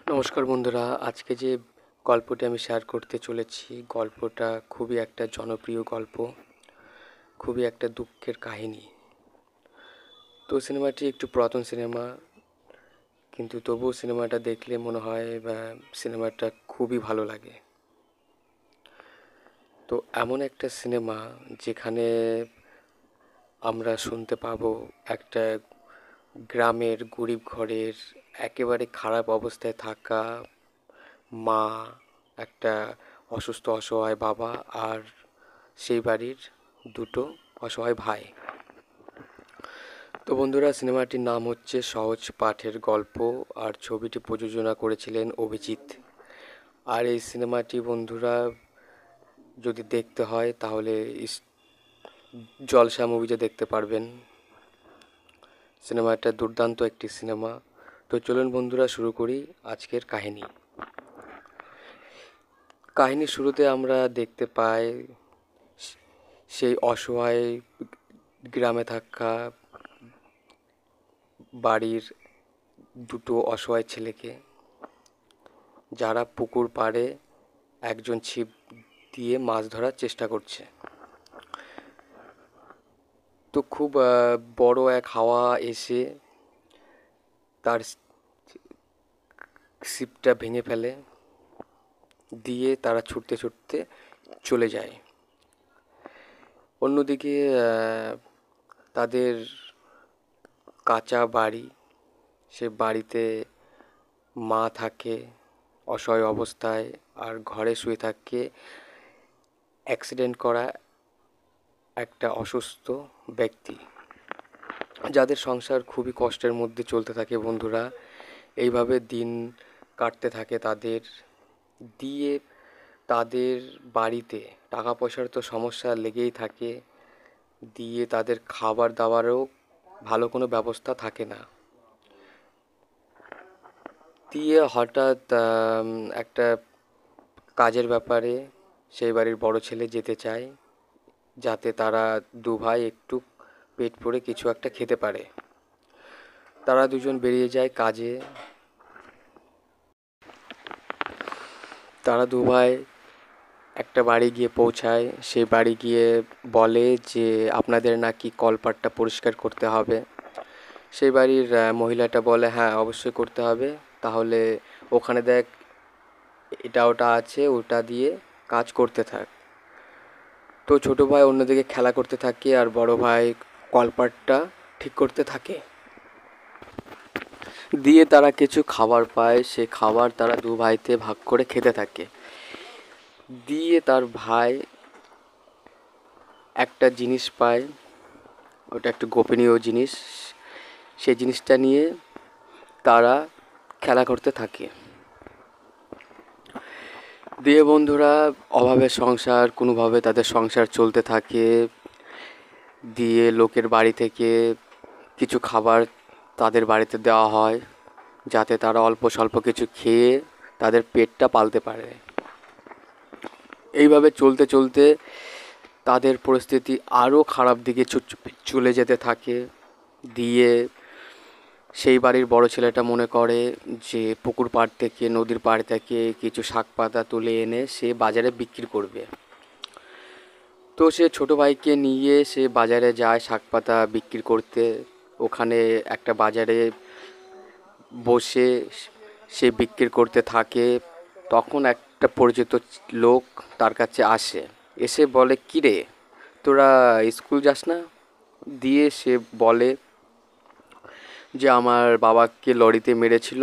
নমস্কার বন্ধুরা, আজকে যে গল্পটি আমি শেয়ার করতে চলেছি, গল্পটা খুবই একটা জনপ্রিয় গল্প, খুবই একটা দুঃখের কাহিনী। তো সিনেমাটি একটু পুরাতন সিনেমা, কিন্তু তবুও সিনেমাটা দেখলে মনে হয় সিনেমাটা খুবই ভালো লাগে। তো এমন একটা সিনেমা যেখানে আমরা শুনতে পাবো একটা গ্রামের গরিব ঘরের একেবারে খারাপ অবস্থায় থাকা মা, একটা অসুস্থ অসহায় বাবা, আর সেই বাড়ির দুটো অসহায় ভাই। তো বন্ধুরা, সিনেমাটির নাম হচ্ছে সহজ পাঠের গল্প, আর ছবিটি প্রযোজনা করেছিলেন অভিজিৎ। আর এই সিনেমাটি বন্ধুরা যদি দেখতে হয় তাহলে জলসা মুভিতে দেখতে পারবেন। সিনেমাটা দুর্দান্ত একটি সিনেমা। তো চলুন বন্ধুরা, শুরু করি আজকের কাহিনী। কাহিনীর শুরুতে আমরা দেখতে পাই সেই অসহায় গ্রামে থাকা বাড়ির দুটো অসহায় ছেলেকে, যারা পুকুর পাড়ে একজন ছিপ দিয়ে মাছ ধরার চেষ্টা করছে। তো খুব বড় এক হাওয়া এসে তার ছিপটা ভেঙে ফেলে, দিয়ে তারা ছুটতে ছুটতে চলে যায়। অন্যদিকে তাদের কাঁচা বাড়ি, সে বাড়িতে মা থাকে অসহায় অবস্থায়, আর ঘরে শুয়ে থাকে অ্যাক্সিডেন্ট করা একটা অসুস্থ ব্যক্তি, যাদের সংসার খুবই কষ্টের মধ্যে চলতে থাকে বন্ধুরা। এইভাবে দিন কাটতে থাকে তাদের। দিয়ে তাদের বাড়িতে টাকা পয়সার তো সমস্যা লেগেই থাকে, দিয়ে তাদের খাবার দাবারও ভালো কোনো ব্যবস্থা থাকে না। দিয়ে হঠাৎ একটা কাজের ব্যাপারে সেই বাড়ির বড় ছেলে যেতে চায়, যাতে তারা দু ভাই একটু পেট ভরে কিছু একটা খেতে পারে। তারা দুজন বেরিয়ে যায় কাজে। তারা দু ভাই একটা বাড়ি গিয়ে পৌঁছায়। সেই বাড়ি গিয়ে বলে যে আপনাদের নাকি কলপাটটা পরিষ্কার করতে হবে। সেই বাড়ির মহিলাটা বলে হ্যাঁ, অবশ্যই করতে হবে। তাহলে ওখানে দেখ এটা ওটা আছে, ওটা দিয়ে কাজ করতে থাক। তো ছোটো ভাই অন্যদিকে খেলা করতে থাকে, আর বড় ভাই কলপাটটা ঠিক করতে থাকে। দিয়ে তারা কিছু খাবার পায়, সে খাবার তারা দু ভাইতে ভাগ করে খেতে থাকে। দিয়ে তার ভাই একটা জিনিস পায়, ওটা একটা গোপনীয় জিনিস। সেই জিনিসটা নিয়ে তারা খেলা করতে থাকে। দিয়ে বন্ধুরা, অভাবের সংসার, কোনোভাবে তাদের সংসার চলতে থাকে। দিয়ে লোকের বাড়ি থেকে কিছু খাবার তাদের বাড়িতে দেওয়া হয়, যাতে তারা অল্প স্বল্প কিছু খেয়ে তাদের পেটটা পালতে পারে। এইভাবে চলতে চলতে তাদের পরিস্থিতি আরও খারাপ দিকে চলে যেতে থাকে। দিয়ে সেই বাড়ির বড় ছেলেটা মনে করে যে পুকুর পাড় থেকে, নদীর পাড় থেকে কিছু শাক পাতা তুলে এনে সে বাজারে বিক্রি করবে। তো সে ছোটো ভাইকে নিয়ে সে বাজারে যায় শাক পাতা বিক্রি করতে। ওখানে একটা বাজারে বসে সে বিক্রি করতে থাকে। তখন একটা পরিচিত লোক তার কাছে আসে, এসে বলে কী রে, তোরা স্কুল যাস না? দিয়ে সে বলে যে আমার বাবাকে লরিতে মেরেছিল,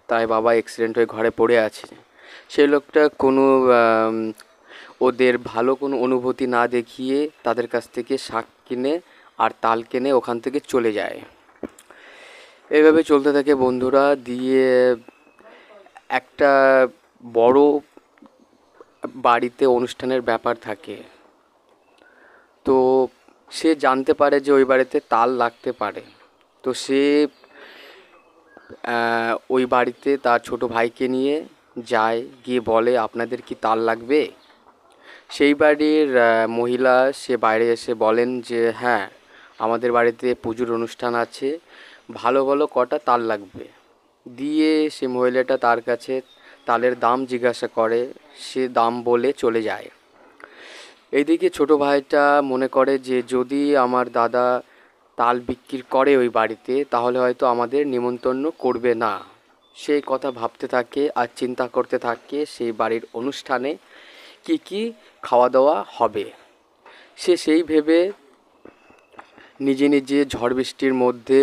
তাই বাবা অ্যাক্সিডেন্ট হয়ে ঘরে পড়ে আছে। সেই লোকটা কোনো ওদের ভালো কোনো অনুভূতি না দেখিয়ে তাদের কাছ থেকে শাক কিনে আর তাল কিনে ওখান থেকে চলে যায়। এইভাবে চলতে থাকে বন্ধুরা। দিয়ে একটা বড় বাড়িতে অনুষ্ঠানের ব্যাপার থাকে। তো সে জানতে পারে যে ওই বাড়িতে তাল লাগতে পারে। তো সে ওই বাড়িতে তার ছোটো ভাইকে নিয়ে যায়, গিয়ে বলে আপনাদের কি তাল লাগবে? সেই বাড়ির মহিলা সে বাইরে এসে বলেন যে হ্যাঁ, আমাদের বাড়িতে পুজোর অনুষ্ঠান আছে, ভালো ভালো কটা তাল লাগবে। দিয়ে সে মহিলাটা তার কাছে তালের দাম জিজ্ঞাসা করে, সে দাম বলে চলে যায়। এইদিকে ছোটো ভাইটা মনে করে যে যদি আমার দাদা তাল বিক্রি করে ওই বাড়িতে তাহলে হয়তো আমাদের নিমন্ত্রণ করবে না। সেই কথা ভাবতে থাকে আর চিন্তা করতে থাকে সেই বাড়ির অনুষ্ঠানে কি কি খাওয়া দাওয়া হবে। সে সেই ভেবে নিজে নিজে ঝড় বৃষ্টির মধ্যে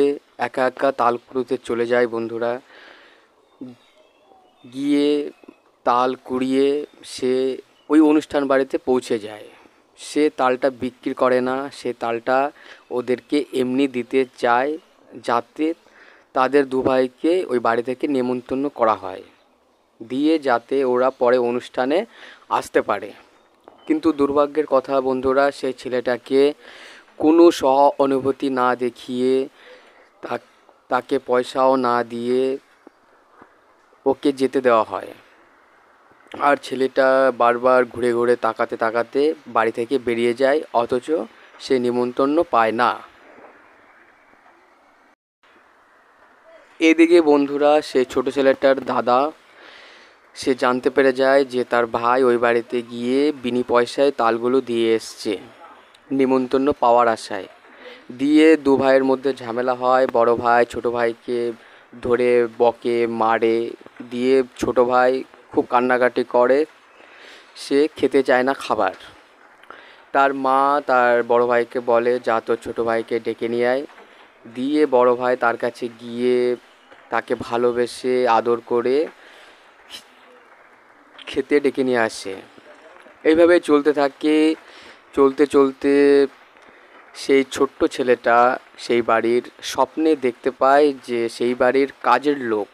একা একা তাল কুড়োতে চলে যায় বন্ধুরা। গিয়ে তাল কুড়িয়ে সে ওই অনুষ্ঠান বাড়িতে পৌঁছে যায়। সে তালটা বিক্রি করে না, সে তালটা ওদেরকে এমনি দিতে চায় যাতে তাদের দু ভাইকে ওই বাড়ি থেকে নেমন্তন্ন করা হয়, দিয়ে যাতে ওরা পরে অনুষ্ঠানে আসতে পারে। কিন্তু দুর্ভাগ্যের কথা বন্ধুরা, সেই ছেলেটাকে কোনো সহানুভূতি না দেখিয়ে তাকে পয়সাও না দিয়ে ওকে যেতে দেওয়া হয়। আর ছেলেটা বারবার ঘুরে ঘুরে তাকাতে তাকাতে বাড়ি থেকে বেরিয়ে যায়, অথচ সে নিমন্ত্রণ পায় না। এদিকে বন্ধুরা সেই ছোটো ছেলেটার দাদা সে জানতে পেরে যায় যে তার ভাই ওই বাড়িতে গিয়ে বিনি পয়সায় তালগুলো দিয়ে এসছে নিমন্ত্রণ পাওয়ার আশায়। দিয়ে দু ভাইয়ের মধ্যে ঝামেলা হয়, বড় ভাই ছোটো ভাইকে ধরে বকে মারে, দিয়ে ছোটো ভাই খুব কান্নাকাটি করে, সে খেতে চায় না খাবার। তার মা তার বড় ভাইকে বলে যা তোর ছোটো ভাইকে ডেকে নিয়ে আয়। দিয়ে বড় ভাই তার কাছে গিয়ে তাকে ভালোবেসে আদর করে খেতে ডেকে নিয়ে আসে। এইভাবে চলতে থাকে। চলতে চলতে সেই ছোট্ট ছেলেটা সেই বাড়ির স্বপ্নে দেখতে পায় যে সেই বাড়ির কাজের লোক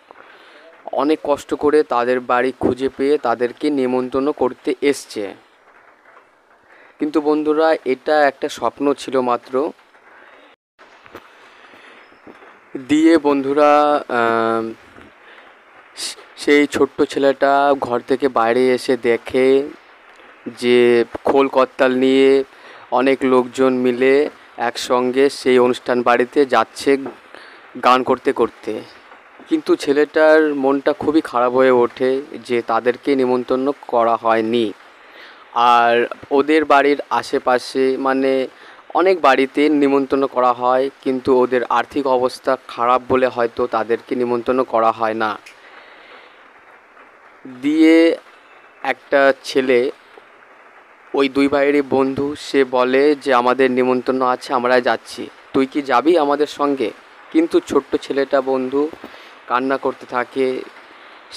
অনেক কষ্ট করে তাদের বাড়ি খুঁজে পেয়ে তাদেরকে নেমন্তন্ন করতে এসছে। কিন্তু বন্ধুরা এটা একটা স্বপ্ন ছিল মাত্র। দিয়ে বন্ধুরা সেই ছোট্ট ছেলেটা ঘর থেকে বাইরে এসে দেখে যে খোল করতাল নিয়ে অনেক লোকজন মিলে একসঙ্গে সেই অনুষ্ঠান বাড়িতে যাচ্ছে গান করতে করতে। কিন্তু ছেলেটার মনটা খুবই খারাপ হয়ে ওঠে যে তাদেরকে নিমন্ত্রণ করা হয়নি। আর ওদের বাড়ির আশেপাশে মানে অনেক বাড়িতে নিমন্ত্রণ করা হয়, কিন্তু ওদের আর্থিক অবস্থা খারাপ বলে হয়তো তাদেরকে নিমন্ত্রণ করা হয় না। দিয়ে একটা ছেলে ওই দুই ভাইয়েরই বন্ধু, সে বলে যে আমাদের নিমন্ত্রণ আছে, আমরা যাচ্ছি, তুই কি যাবি আমাদের সঙ্গে? কিন্তু ছোট্ট ছেলেটা বন্ধু কান্না করতে থাকে,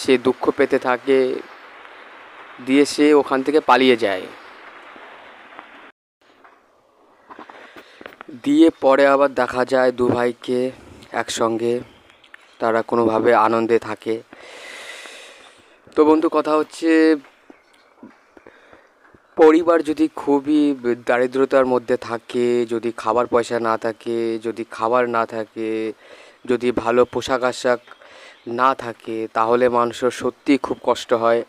সে দুঃখ পেতে থাকে, দিয়ে সে ওখান থেকে পালিয়ে যায়। দিয়ে পরে আবার দেখা যায় দু ভাইকে একসঙ্গে, তারা কোনোভাবে আনন্দে থাকে। তো বন্ধু কথা হচ্ছে, পরিবার যদি খুবই দারিদ্রতার মধ্যে থাকে, যদি খাবার পয়সা না থাকে, যদি খাবার না থাকে, যদি ভালো পোশাক আশাক না থাকে, তাহলে মানুষের সত্যিই খুব কষ্ট হয়।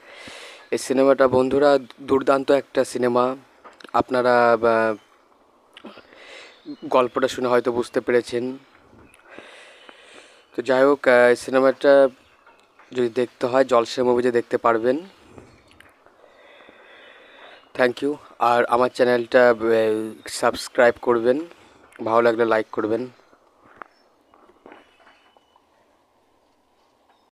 এই সিনেমাটা বন্ধুরা দুর্দান্ত একটা সিনেমা। আপনারা গল্পটা শুনে হয়তো বুঝতে পেরেছেন। তো যাই হোক, সিনেমাটা যদি দেখতে হয় জলসা মুভিতে দেখতে পারবেন। Thank you. আর আমার চ্যানেলটা সাবস্ক্রাইব করবেন, ভালো লাগলে লাইক করবেন।